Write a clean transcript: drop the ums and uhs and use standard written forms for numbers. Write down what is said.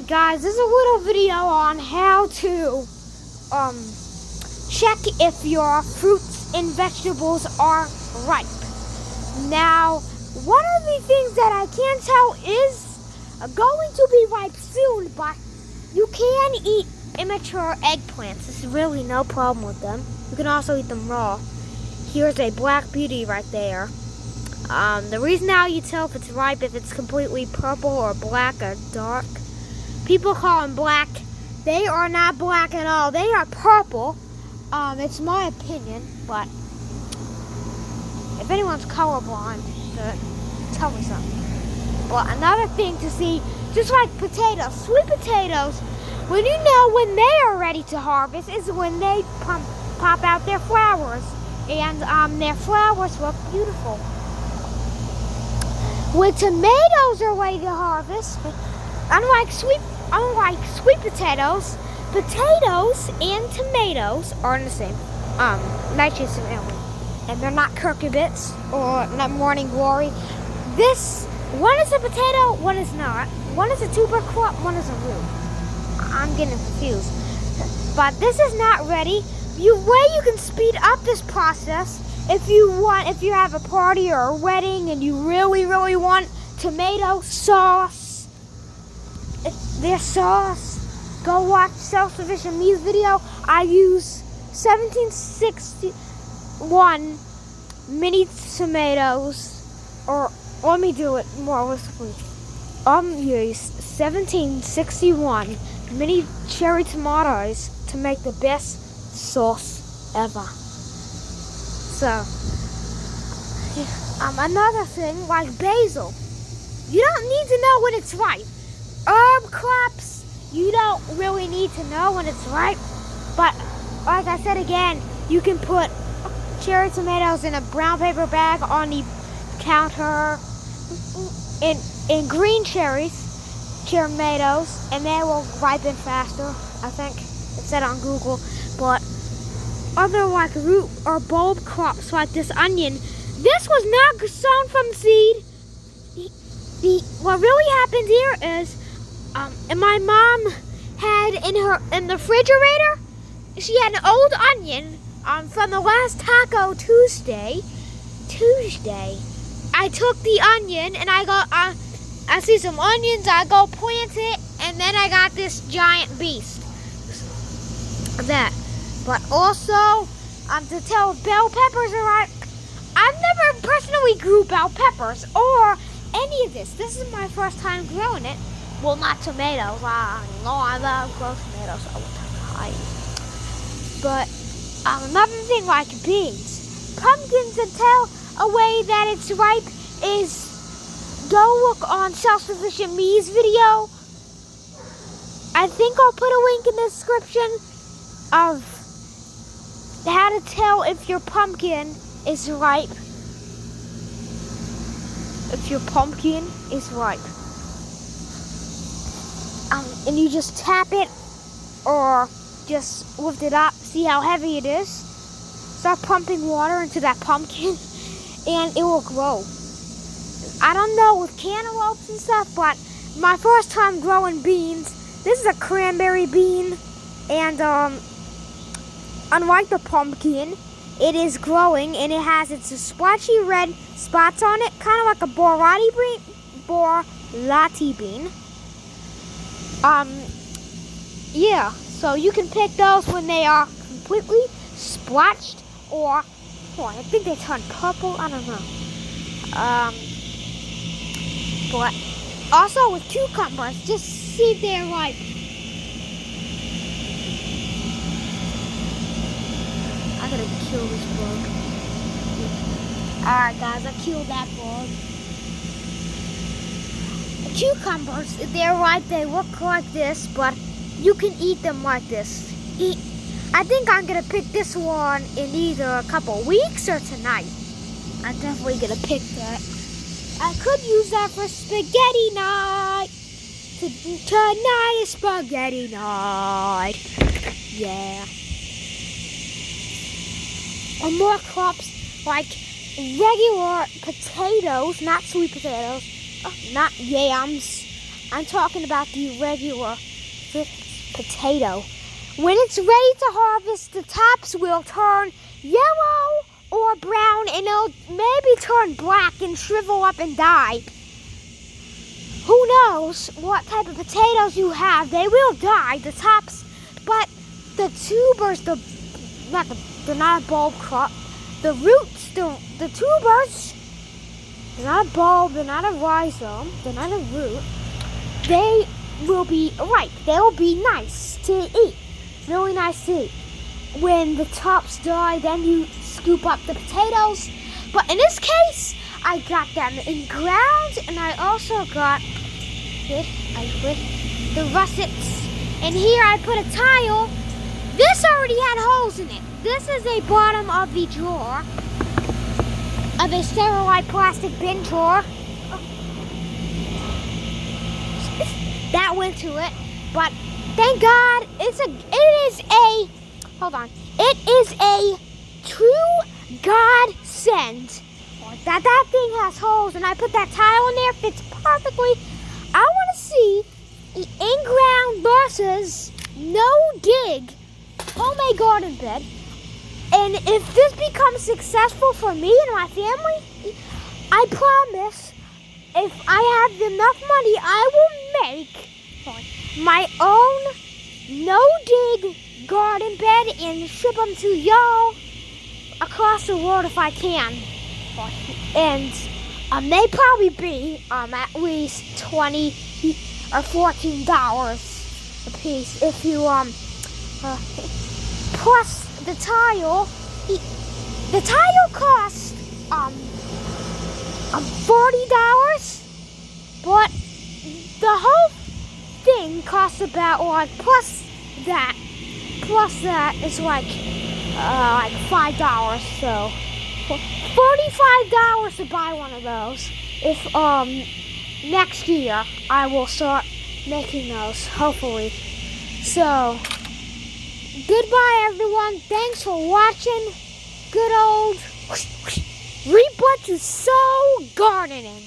Alright guys, this is a little video on how to check if your fruits and vegetables are ripe. Now, one of the things that I can tell is going to be ripe soon, but you can eat immature eggplants. There's really no problem with them. You can also eat them raw. Here's a black beauty right there. The reason how you tell if it's ripe, if it's completely purple or black or dark. People call them black. They are not black at all. They are purple. It's my opinion, but if anyone's colorblind, tell me something. Well, another thing to see, just like potatoes, sweet potatoes, when you know when they are ready to harvest is when they pop out their flowers, and their flowers look beautiful. When tomatoes are ready to harvest, unlike sweet potatoes, potatoes and tomatoes are the same. Nitrous and alien. And they're not cucurbits or not morning glory. One is a potato, one is not. One is a tuber crop, one is a root. I'm getting confused. But this is not ready. You can speed up this process if you have a party or a wedding and you really want tomato sauce. Their sauce. Go watch Self-Sufficient Me's video. I use 1761 mini tomatoes, or let me do it more realistically. Use 1761 mini cherry tomatoes to make the best sauce ever. So, another thing like basil, you don't need to know when it's ripe. Herb crops, you don't really need to know when it's ripe, but like I said again, you can put cherry tomatoes in a brown paper bag on the counter in green tomatoes, and they will ripen faster, I think. It said on Google. But other like root or bulb crops like this onion, this was not sown from seed. What really happened here is, and my mom had in the refrigerator, she had an old onion from the last Taco Tuesday. I took the onion and I see some onions, I go plant it, and then I got this giant beast. That. But also, to tell if bell peppers are ripe, I've never personally grew bell peppers or any of this. This is my first time growing it. Well, not tomatoes. I love grow tomatoes all the time. But another thing like beans. Pumpkins, to tell a way that it's ripe is go look on Self-Sufficient Me's video. I think I'll put a link in the description of how to tell if your pumpkin is ripe. If your pumpkin is ripe. And you just tap it or just lift it up, see how heavy it is. Start pumping water into that pumpkin and it will grow. I don't know with cantaloupes and stuff, but my first time growing beans, this is a cranberry bean, and unlike the pumpkin, it is growing and it has its splotchy red spots on it, kind of like a borati bean. Yeah, so you can pick those when they are completely splotched, or I think they turn purple, I don't know. But also with cucumbers, just see if they're ripe. I gotta kill this bug. Alright guys, I killed that bug. The cucumbers, if they're ripe, they look like this, but you can eat them like this. I think I'm gonna pick this one in either a couple weeks or tonight. I'm definitely gonna pick that. I could use that for spaghetti night. Tonight is spaghetti night. Yeah. Or more crops like regular potatoes, not sweet potatoes, not yams. I'm talking about the regular potato. When it's ready to harvest, the tops will turn yellow or brown, and it'll maybe turn black and shrivel up and die. Who knows what type of potatoes you have? They will die, the tops, but the tubers, they're not a bulb crop. The roots, the tubers, they're not a bulb, they're not a rhizome, they're not a root. They will be ripe. They will be nice to eat. Really nice to eat. When the tops die, then you scoop up the potatoes. But in this case, I got them in ground, and I also got the russets. And here I put a tile. This already had holes in it. This is a bottom of the drawer, of a sterilized plastic bin drawer. That went to it, but thank God it is a true godsend that thing has holes, and I put that tile in there, fits perfectly. I want to see the in-ground versus no-dig homemade garden bed, and if this becomes successful for me and my family, I promise, if I have enough money, I will make my own no-dig garden bed and ship them to y'all across the world if I can. And they probably be at least $20 or $14 a piece if you plus the tile. The tile costs $40, but the whole thing costs about plus that is like $5. So $45 to buy one of those. If next year I will start making those, hopefully. So goodbye, everyone. Thanks for watching. Good old reap what you sow gardening.